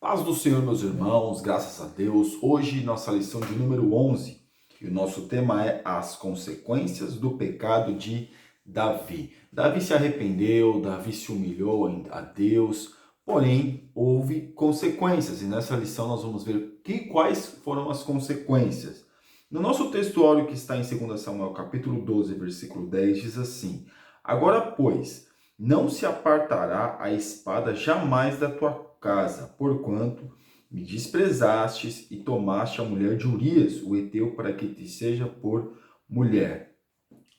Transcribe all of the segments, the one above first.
Paz do Senhor, meus irmãos, graças a Deus. Hoje, nossa lição de número 11, e o nosso tema é as consequências do pecado de Davi. Davi se arrependeu, Davi se humilhou a Deus, porém, houve consequências, e nessa lição nós vamos ver quais foram as consequências. No nosso textuário que está em 2 Samuel, capítulo 12, versículo 10, diz assim: Agora, pois, não se apartará a espada jamais da tua casa, porquanto me desprezastes e tomaste a mulher de Urias, o heteu, para que te seja por mulher.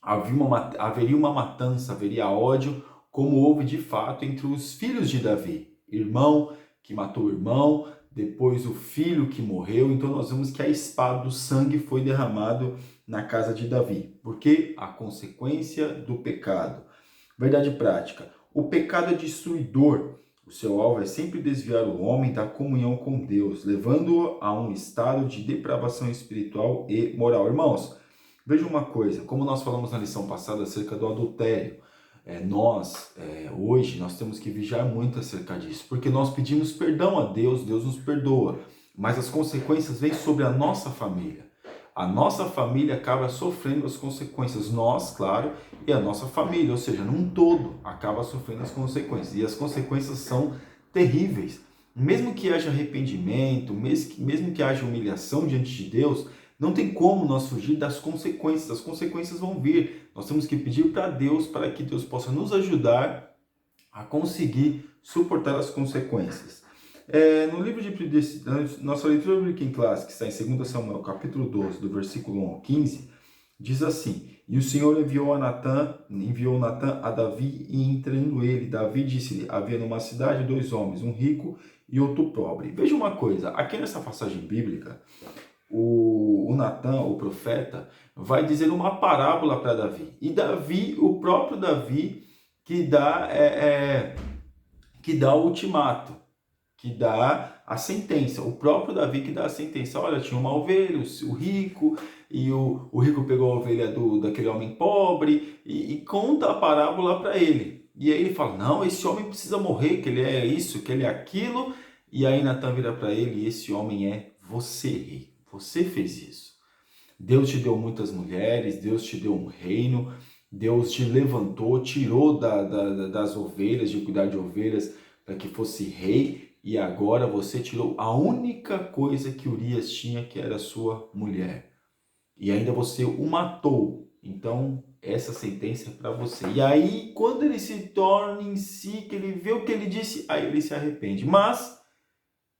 Haveria uma matança, haveria ódio, como houve de fato entre os filhos de Davi. Irmão que matou o irmão, depois o filho que morreu. Então nós vemos que a espada do sangue foi derramado na casa de Davi. Porque a consequência do pecado. Verdade prática. O pecado é destruidor. O seu alvo é sempre desviar o homem da comunhão com Deus, levando-o a um estado de depravação espiritual e moral. Irmãos, veja uma coisa, como nós falamos na lição passada acerca do adultério, hoje, nós temos que vigiar muito acerca disso, porque nós pedimos perdão a Deus, Deus nos perdoa, mas as consequências vêm sobre a nossa família. A nossa família acaba sofrendo as consequências, nós, claro, e a nossa família, ou seja, num todo, acaba sofrendo as consequências. E as consequências são terríveis. Mesmo que haja arrependimento, mesmo que haja humilhação diante de Deus, não tem como nós fugir das consequências. As consequências vão vir. Nós temos que pedir para Deus, para que Deus possa nos ajudar a conseguir suportar as consequências. No livro de nossa leitura bíblica em classe, que está em 2 Samuel, capítulo 12, do versículo 1 ao 15, diz assim: E o Senhor enviou Natã a Davi, e entrando ele, Davi disse-lhe: Havia numa cidade dois homens, um rico e outro pobre. Veja uma coisa, aqui nessa passagem bíblica, o Natã, o profeta, vai dizer uma parábola para Davi. E Davi, o próprio Davi, que dá o ultimato, que dá a sentença. O próprio Davi que dá a sentença. Olha, tinha uma ovelha, o rico, e o rico pegou a ovelha daquele homem pobre e conta a parábola para ele. E aí ele fala, não, esse homem precisa morrer, que ele é isso, que ele é aquilo. E aí Natan vira para ele, esse homem é você, rei. Você fez isso. Deus te deu muitas mulheres, Deus te deu um reino, Deus te levantou, tirou das ovelhas, de cuidar de ovelhas, para que fosse rei, e agora você tirou a única coisa que Urias tinha, que era sua mulher. E ainda você o matou. Então, essa sentença é para você. E aí, quando ele se torna em si, que ele vê o que ele disse, aí ele se arrepende. Mas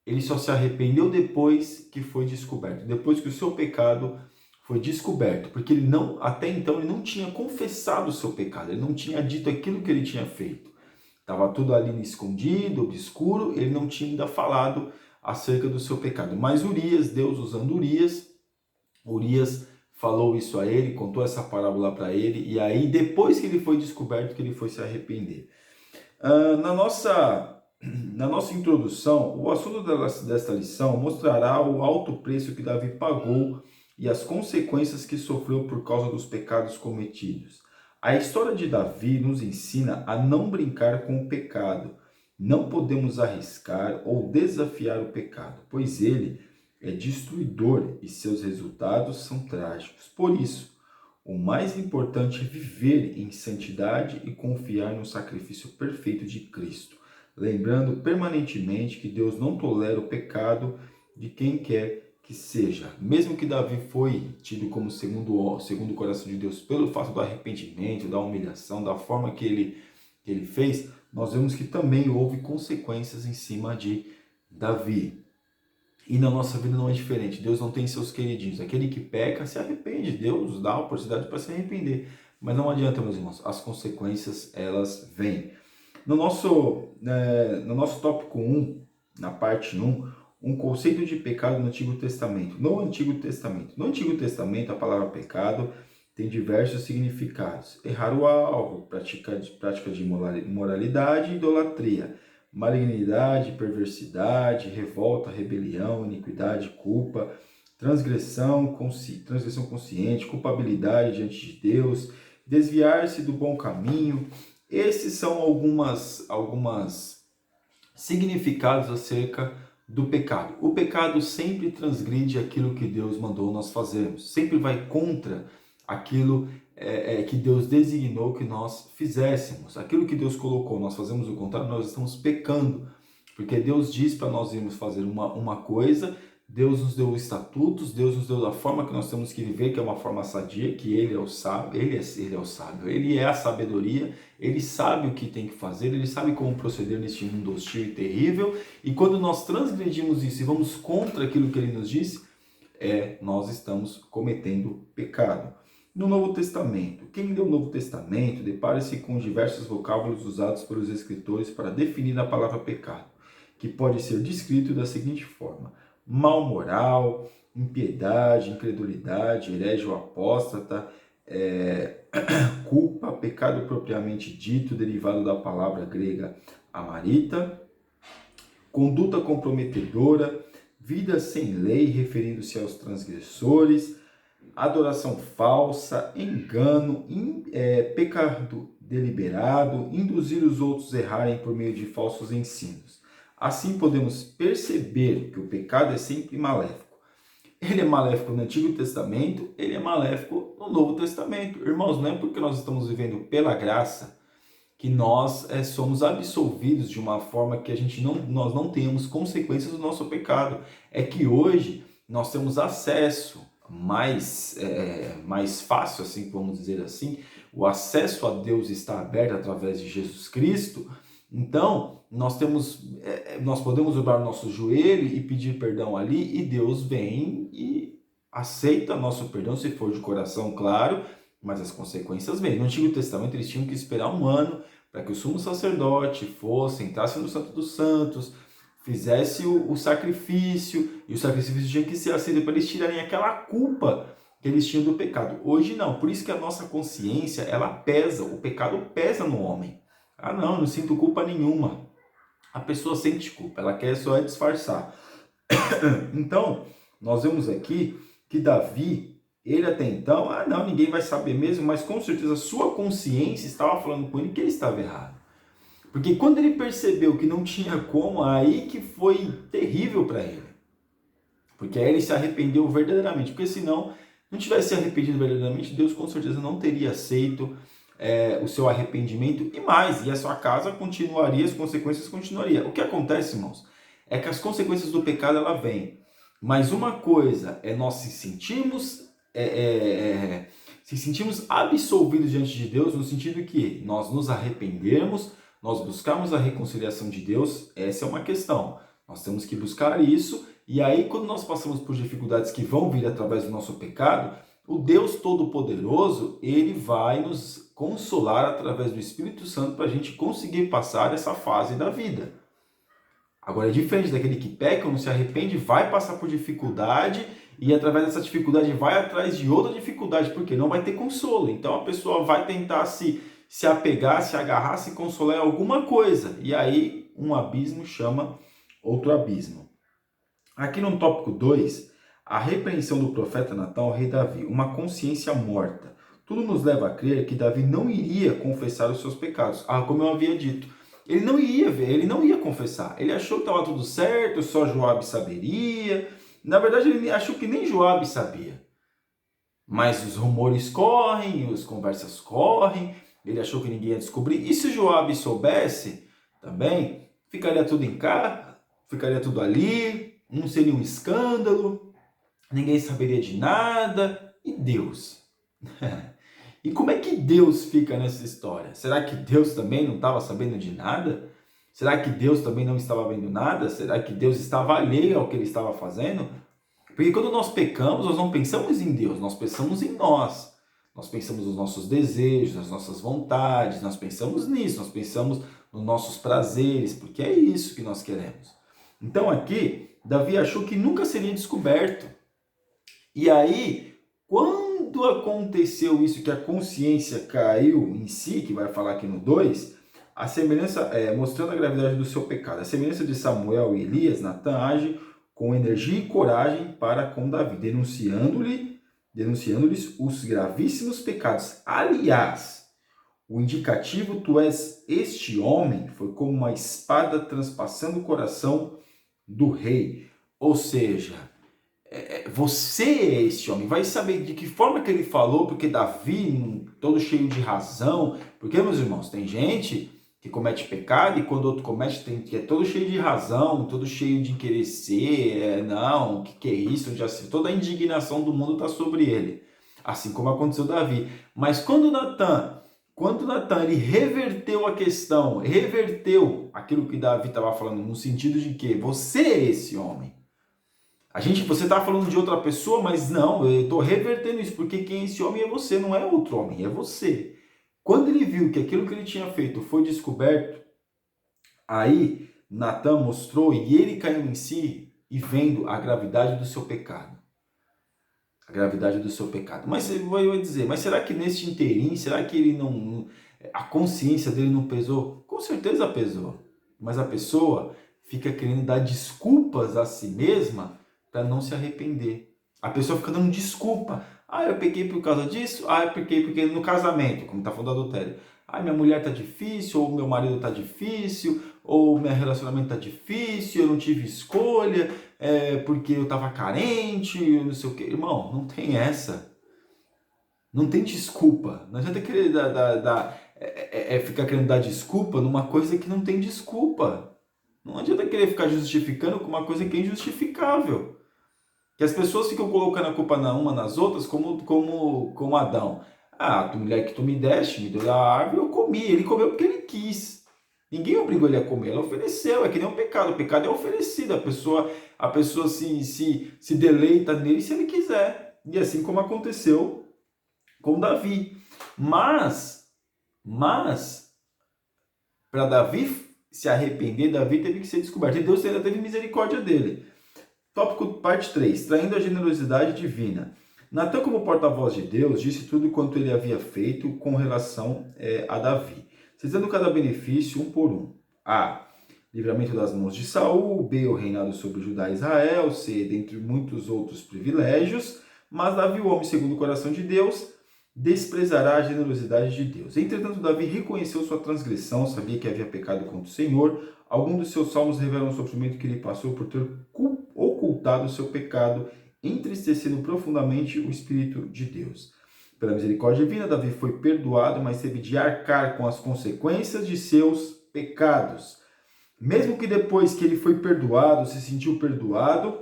ele só se arrependeu depois que foi descoberto, depois que o seu pecado foi descoberto, porque ele não, até então ele não tinha confessado o seu pecado, ele não tinha dito aquilo que ele tinha feito. Estava tudo ali escondido, obscuro, ele não tinha ainda falado acerca do seu pecado. Mas Urias, Deus usando Urias falou isso a ele, contou essa parábola para ele, e aí depois que ele foi descoberto, que ele foi se arrepender. Na nossa introdução, o assunto desta lição mostrará o alto preço que Davi pagou e as consequências que sofreu por causa dos pecados cometidos. A história de Davi nos ensina a não brincar com o pecado. Não podemos arriscar ou desafiar o pecado, pois ele é destruidor e seus resultados são trágicos. Por isso, o mais importante é viver em santidade e confiar no sacrifício perfeito de Cristo, lembrando permanentemente que Deus não tolera o pecado de quem quer que seja. Mesmo que Davi foi tido como segundo o coração de Deus pelo fato do arrependimento, da humilhação, da forma que ele fez, nós vemos que também houve consequências em cima de Davi. E na nossa vida não é diferente. Deus não tem seus queridinhos. Aquele que peca se arrepende. Deus dá a oportunidade para se arrepender. Mas não adianta, meus irmãos. As consequências, elas vêm. No nosso tópico 1, na parte 1, um conceito de pecado no Antigo Testamento. No Antigo Testamento, a palavra pecado tem diversos significados. Errar o alvo, prática de imoralidade e idolatria. Malignidade, perversidade, revolta, rebelião, iniquidade, culpa, transgressão consciente, culpabilidade diante de Deus, desviar-se do bom caminho. Esses são algumas significados acerca do pecado. O pecado sempre transgride aquilo que Deus mandou nós fazermos, sempre vai contra aquilo que Deus designou que nós fizéssemos. Aquilo que Deus colocou, nós fazemos o contrário, nós estamos pecando. Porque Deus diz para nós irmos fazer uma coisa, Deus nos deu estatutos, Deus nos deu a forma que nós temos que viver, que é uma forma sadia, que Ele é o sábio, Ele é o sábio, Ele é a sabedoria, Ele sabe o que tem que fazer, Ele sabe como proceder neste mundo hostil e terrível, e quando nós transgredimos isso e vamos contra aquilo que Ele nos disse, nós estamos cometendo pecado. No Novo Testamento, quem lê o Novo Testamento depara-se com diversos vocábulos usados pelos escritores para definir a palavra pecado, que pode ser descrito da seguinte forma: mal moral, impiedade, incredulidade, herege ou apóstata, culpa, pecado propriamente dito, derivado da palavra grega amarita, conduta comprometedora, vida sem lei, referindo-se aos transgressores, adoração falsa, engano, pecado deliberado, induzir os outros a errarem por meio de falsos ensinos. Assim podemos perceber que o pecado é sempre maléfico. Ele é maléfico no Antigo Testamento, ele é maléfico no Novo Testamento. Irmãos, não é porque nós estamos vivendo pela graça que nós somos absolvidos de uma forma que nós não tenhamos consequências do nosso pecado. É que hoje nós temos acesso mais fácil, assim, vamos dizer assim, o acesso a Deus está aberto através de Jesus Cristo. Então, nós podemos dobrar o nosso joelho e pedir perdão ali, e Deus vem e aceita nosso perdão, se for de coração, claro, mas as consequências vêm. No Antigo Testamento, eles tinham que esperar 1 ano para que o sumo sacerdote entrasse no Santo dos Santos, fizesse o sacrifício, e o sacrifício tinha que ser aceito para eles tirarem aquela culpa que eles tinham do pecado. Hoje não, por isso que a nossa consciência, ela pesa, o pecado pesa no homem. Ah não, eu não sinto culpa nenhuma. A pessoa sente culpa, ela quer só disfarçar. Então, nós vemos aqui que Davi, ele até então, não, ninguém vai saber mesmo, mas com certeza a sua consciência estava falando com ele que ele estava errado. Porque quando ele percebeu que não tinha como, aí que foi terrível para ele. Porque aí ele se arrependeu verdadeiramente. Porque se não tivesse se arrependido verdadeiramente, Deus com certeza não teria aceito o seu arrependimento e mais. E a sua casa continuaria, as consequências continuariam. O que acontece, irmãos, é que as consequências do pecado, ela vem. Mas uma coisa é nós se sentirmos absolvidos diante de Deus, no sentido que nós nos arrependermos, nós buscarmos a reconciliação de Deus. Essa é uma questão. Nós temos que buscar isso, e aí quando nós passamos por dificuldades que vão vir através do nosso pecado, o Deus Todo-Poderoso, ele vai nos consolar através do Espírito Santo para a gente conseguir passar essa fase da vida. Agora é diferente daquele que peca, não se arrepende, vai passar por dificuldade, e através dessa dificuldade vai atrás de outra dificuldade, porque não vai ter consolo. Então a pessoa vai tentar se apegar, se agarrar, se consolar em alguma coisa. E aí um abismo chama outro abismo. Aqui no tópico 2, a repreensão do profeta Natan ao rei Davi, uma consciência morta. Tudo nos leva a crer que Davi não iria confessar os seus pecados. Como eu havia dito, ele não iria ver, ele não ia confessar. Ele achou que estava tudo certo, só Joabe saberia. Na verdade, ele achou que nem Joabe sabia. Mas os rumores correm, as conversas correm. Ele achou que ninguém ia descobrir. E se Joabe soubesse, também, ficaria tudo em casa, ficaria tudo ali, não seria um escândalo, ninguém saberia de nada. E Deus? E como é que Deus fica nessa história? Será que Deus também não estava sabendo de nada? Será que Deus também não estava vendo nada? Será que Deus estava alheio ao que ele estava fazendo? Porque quando nós pecamos, nós não pensamos em Deus, nós pensamos em nós. Nós pensamos nos nossos desejos, nas nossas vontades, nós pensamos nisso, nós pensamos nos nossos prazeres, porque é isso que nós queremos. Então aqui, Davi achou que nunca seria descoberto. E aí, quando aconteceu isso, que a consciência caiu em si, que vai falar aqui no 2, a semelhança, mostrando a gravidade do seu pecado, a semelhança de Samuel e Elias, Natan age com energia e coragem para com Davi, denunciando-lhes os gravíssimos pecados. Aliás, o indicativo "tu és este homem" foi como uma espada transpassando o coração do rei. Ou seja, você é esse homem. Vai saber de que forma que ele falou, porque Davi, todo cheio de razão. Porque, meus irmãos, tem gente que comete pecado e quando outro comete, que é todo cheio de razão, todo cheio de querer ser, não, o que é isso? Já sei, toda a indignação do mundo está sobre ele. Assim como aconteceu com Davi. Mas quando Natan ele reverteu a questão, reverteu aquilo que Davi estava falando, no sentido de que você é esse homem. Você está falando de outra pessoa, mas não, eu estou revertendo isso, porque quem é esse homem é você, não é outro homem, é você. Quando ele viu que aquilo que ele tinha feito foi descoberto, aí Natan mostrou e ele caiu em si e vendo a gravidade do seu pecado. A gravidade do seu pecado. Mas eu vou dizer, mas será que neste inteirinho, será que ele não, a consciência dele não pesou? Com certeza pesou. Mas a pessoa fica querendo dar desculpas a si mesma para não se arrepender. A pessoa fica dando desculpa. Ah, eu pequei por causa disso. Ah, eu pequei porque no casamento, como está falando do adultério. Ah, minha mulher tá difícil, ou meu marido tá difícil, ou meu relacionamento tá difícil, eu não tive escolha, porque eu tava carente, não sei o que. Irmão, não tem essa. Não tem desculpa. Não adianta querer ficar querendo dar desculpa numa coisa que não tem desculpa. Não adianta querer ficar justificando com uma coisa que é injustificável. Que as pessoas ficam colocando a culpa uma nas outras, como Adão. Ah, a mulher que tu me deste, me deu da árvore, eu comi. Ele comeu porque ele quis. Ninguém obrigou ele a comer, ela ofereceu. É que nem um pecado. O pecado é oferecido. A pessoa se deleita nele se ele quiser. E assim como aconteceu com Davi. Mas para Davi se arrepender, Davi teve que ser descoberto. E Deus ainda teve misericórdia dele. Tópico parte 3. Traindo a generosidade divina. Natan, como porta-voz de Deus, disse tudo quanto ele havia feito com relação a Davi, citando cada benefício um por um. A. Livramento das mãos de Saul. B. O reinado sobre Judá e Israel. C. Dentre muitos outros privilégios. Mas Davi, o homem segundo o coração de Deus, desprezará a generosidade de Deus. Entretanto, Davi reconheceu sua transgressão, sabia que havia pecado contra o Senhor. Alguns dos seus salmos revelam o sofrimento que ele passou por ter ocultado o seu pecado, entristecendo profundamente o Espírito de Deus. Pela misericórdia divina, Davi foi perdoado, mas teve de arcar com as consequências de seus pecados. Mesmo que depois que ele foi perdoado, se sentiu perdoado,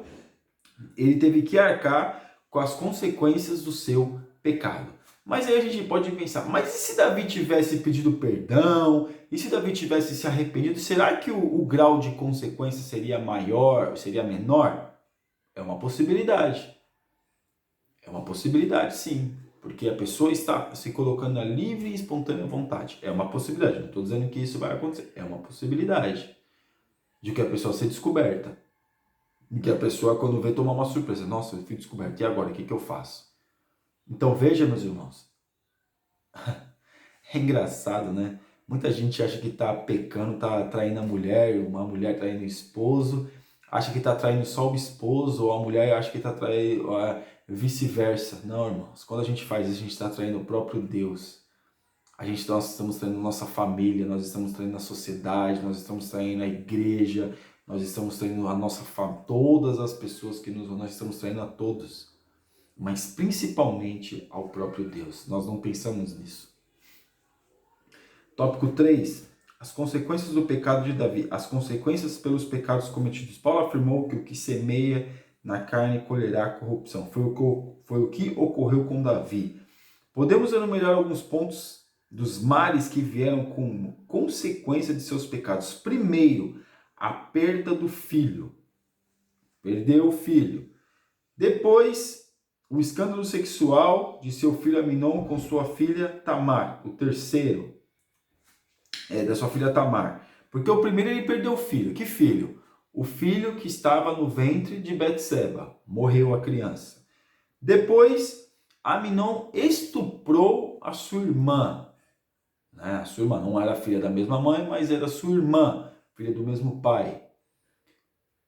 ele teve que arcar com as consequências do seu pecado. Mas aí a gente pode pensar, mas e se Davi tivesse pedido perdão? E se Davi tivesse se arrependido? Será que o grau de consequência seria maior, seria menor? É uma possibilidade. É uma possibilidade, sim. Porque a pessoa está se colocando na livre e espontânea vontade. É uma possibilidade. Não estou dizendo que isso vai acontecer. É uma possibilidade de que a pessoa seja descoberta. De que a pessoa, quando vê, toma uma surpresa. Nossa, eu fui descoberto. E agora? O que eu faço? Então veja, meus irmãos. É engraçado, né? Muita gente acha que está pecando, está traindo a mulher, uma mulher traindo o esposo, acha que está traindo só o esposo, ou a mulher acha que está traindo vice-versa. Não, irmãos. Quando a gente faz isso, a gente está traindo o próprio Deus. Nós estamos traindo nossa família, nós estamos traindo a sociedade, nós estamos traindo a igreja, nós estamos traindo a nossa família, todas as pessoas que nós estamos traindo a todos. Mas principalmente ao próprio Deus. Nós não pensamos nisso. Tópico 3. As consequências do pecado de Davi. As consequências pelos pecados cometidos. Paulo afirmou que o que semeia na carne colherá corrupção. Foi o que ocorreu com Davi. Podemos enumerar alguns pontos dos males que vieram como consequência de seus pecados. Primeiro, a perda do filho. Perdeu o filho. Depois, o escândalo sexual de seu filho Aminon com sua filha Tamar. O terceiro, da sua filha Tamar. Porque o primeiro ele perdeu o filho. Que filho? O filho que estava no ventre de Betseba. Morreu a criança. Depois, Aminon estuprou a sua irmã. A sua irmã não era filha da mesma mãe, mas era sua irmã, filha do mesmo pai.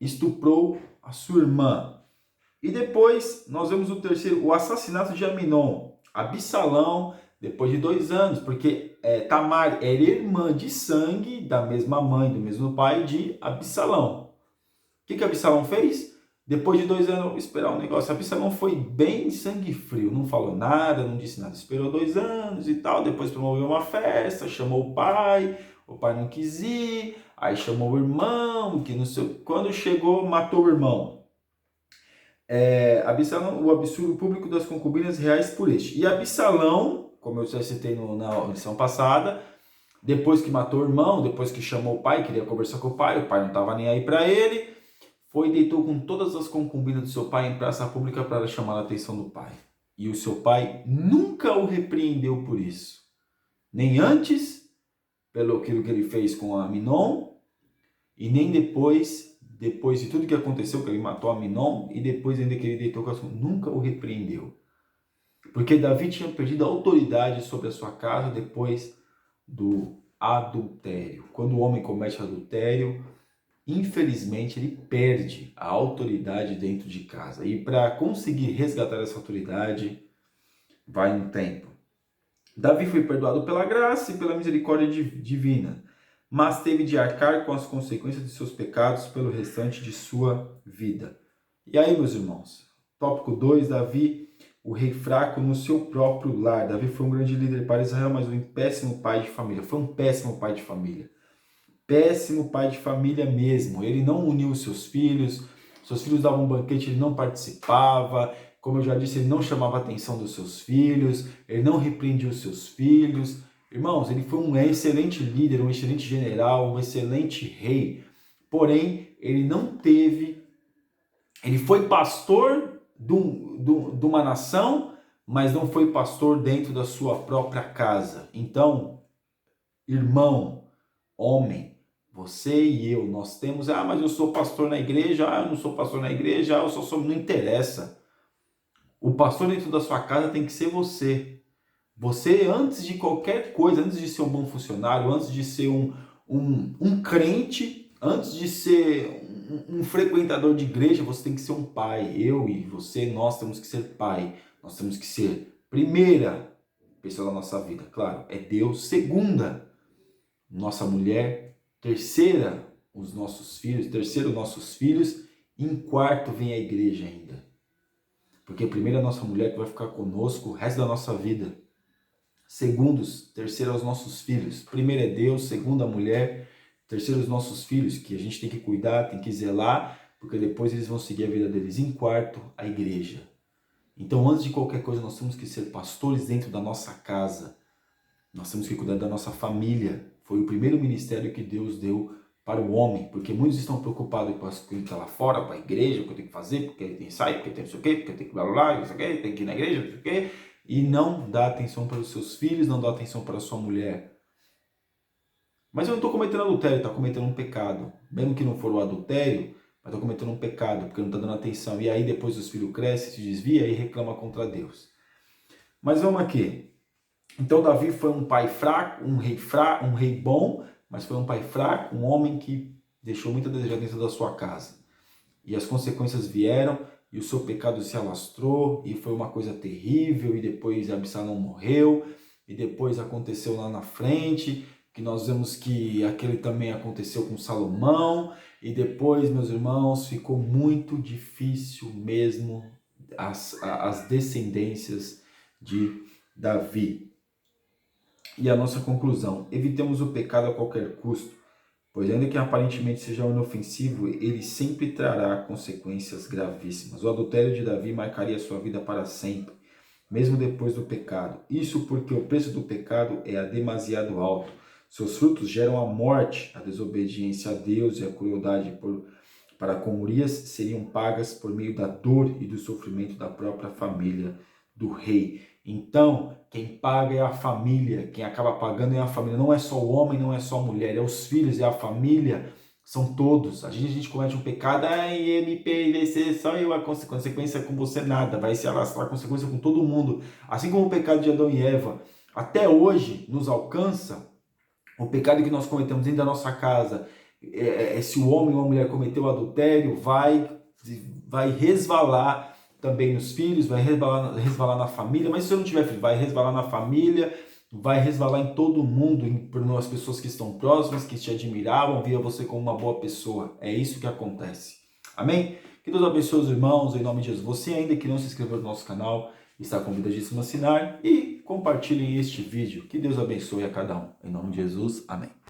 Estuprou a sua irmã. E depois nós vemos o terceiro, o assassinato de Aminon. Absalão, depois de 2 anos, porque Tamar era irmã de sangue da mesma mãe, do mesmo pai de Absalão. que Absalão fez? Depois de 2 anos esperar o negócio, Absalão foi bem sangue frio, não falou nada, não disse nada, esperou 2 anos e tal, depois promoveu uma festa, chamou o pai não quis ir, aí chamou o irmão, que não sei, quando chegou, matou o irmão. Absalão, o absurdo público das concubinas reais por este. E Absalão, como eu já citei na lição passada, depois que matou o irmão, depois que chamou o pai, queria conversar com o pai não estava nem aí para ele, foi e deitou com todas as concubinas do seu pai em praça pública para chamar a atenção do pai. E o seu pai nunca o repreendeu por isso. Nem antes, pelo aquilo que ele fez com Aminon, e nem depois de tudo que aconteceu, que ele matou Aminon, e depois ainda que ele deitou com as nunca o repreendeu. Porque Davi tinha perdido a autoridade sobre a sua casa depois do adultério. Quando o homem comete adultério, infelizmente ele perde a autoridade dentro de casa. E para conseguir resgatar essa autoridade, vai um tempo. Davi foi perdoado pela graça e pela misericórdia divina, mas teve de arcar com as consequências de seus pecados pelo restante de sua vida. E aí, meus irmãos, tópico 2, Davi, o rei fraco no seu próprio lar. Davi foi um grande líder para Israel, mas um péssimo pai de família. Foi um péssimo pai de família. Péssimo pai de família mesmo. Ele não uniu seus filhos davam um banquete, ele não participava. Como eu já disse, ele não chamava a atenção dos seus filhos, ele não repreendia os seus filhos. Irmãos, ele foi um excelente líder, um excelente general, um excelente rei. Porém, ele não teve... Ele foi pastor de uma nação, mas não foi pastor dentro da sua própria casa. Então, irmão, homem, você e eu, nós temos... mas eu sou pastor na igreja, eu não sou pastor na igreja, eu só sou... Não interessa. O pastor dentro da sua casa tem que ser você. Você, antes de qualquer coisa, antes de ser um bom funcionário, antes de ser um crente, antes de ser um frequentador de igreja, você tem que ser um pai. Eu e você, nós temos que ser pai. Nós temos que ser primeira pessoa da nossa vida. Claro, é Deus. Segunda, nossa mulher. Terceira, os nossos filhos. Terceiro, nossos filhos. E em quarto, vem a igreja ainda. Porque primeiro é a nossa mulher que vai ficar conosco o resto da nossa vida. Segundos, terceiro, os nossos filhos. Primeiro é Deus, segundo a mulher, terceiro, os nossos filhos, que a gente tem que cuidar, tem que zelar, porque depois eles vão seguir a vida deles. Em quarto, a igreja. Então, antes de qualquer coisa, nós temos que ser pastores dentro da nossa casa. Nós temos que cuidar da nossa família. Foi o primeiro ministério que Deus deu para o homem, porque muitos estão preocupados com o que está lá fora, com a igreja, o que eu tenho que fazer, porque tem ensaio, porque tem não sei o quê, porque tem que blá blá blá, não sei o quê, tem que ir na igreja, não sei o quê, e não dá atenção para os seus filhos, não dá atenção para a sua mulher. Mas eu não estou cometendo adultério, está cometendo um pecado. Mesmo que não for o adultério, mas estou cometendo um pecado, porque não está dando atenção. E aí depois os filhos crescem, se desvia e reclama contra Deus. Mas vamos aqui. Então Davi foi um pai fraco, um rei bom, mas foi um pai fraco, um homem que deixou muito a desejar dentro da sua casa. E as consequências vieram, e o seu pecado se alastrou, e foi uma coisa terrível, e depois Absalão morreu, e depois aconteceu lá na frente, que nós vemos que aquele também aconteceu com Salomão, e depois, meus irmãos, ficou muito difícil mesmo as descendências de Davi. E a nossa conclusão: evitemos o pecado a qualquer custo, pois ainda que aparentemente seja inofensivo, ele sempre trará consequências gravíssimas. O adultério de Davi marcaria sua vida para sempre, mesmo depois do pecado. Isso porque o preço do pecado é demasiado alto. Seus frutos geram a morte, a desobediência a Deus e a crueldade para com Urias seriam pagas por meio da dor e do sofrimento da própria família do rei. Então, quem paga é a família, quem acaba pagando é a família. Não é só o homem, não é só a mulher, é os filhos, é a família, são todos. A gente comete um pecado, MPVC, só eu, a consequência com você nada, vai se alastrar a consequência com todo mundo. Assim como o pecado de Adão e Eva, até hoje nos alcança, o pecado que nós cometemos dentro da nossa casa, se o homem ou a mulher cometeu adultério, vai resvalar também nos filhos, vai resvalar na família, mas se você não tiver filho, vai resvalar na família, vai resvalar em todo mundo, as pessoas que estão próximas, que te admiravam, via você como uma boa pessoa. É isso que acontece. Amém? Que Deus abençoe os irmãos, em nome de Jesus. Você ainda que não se inscreveu no nosso canal, está convidadíssimo a assinar e compartilhem este vídeo. Que Deus abençoe a cada um. Em nome de Jesus, amém.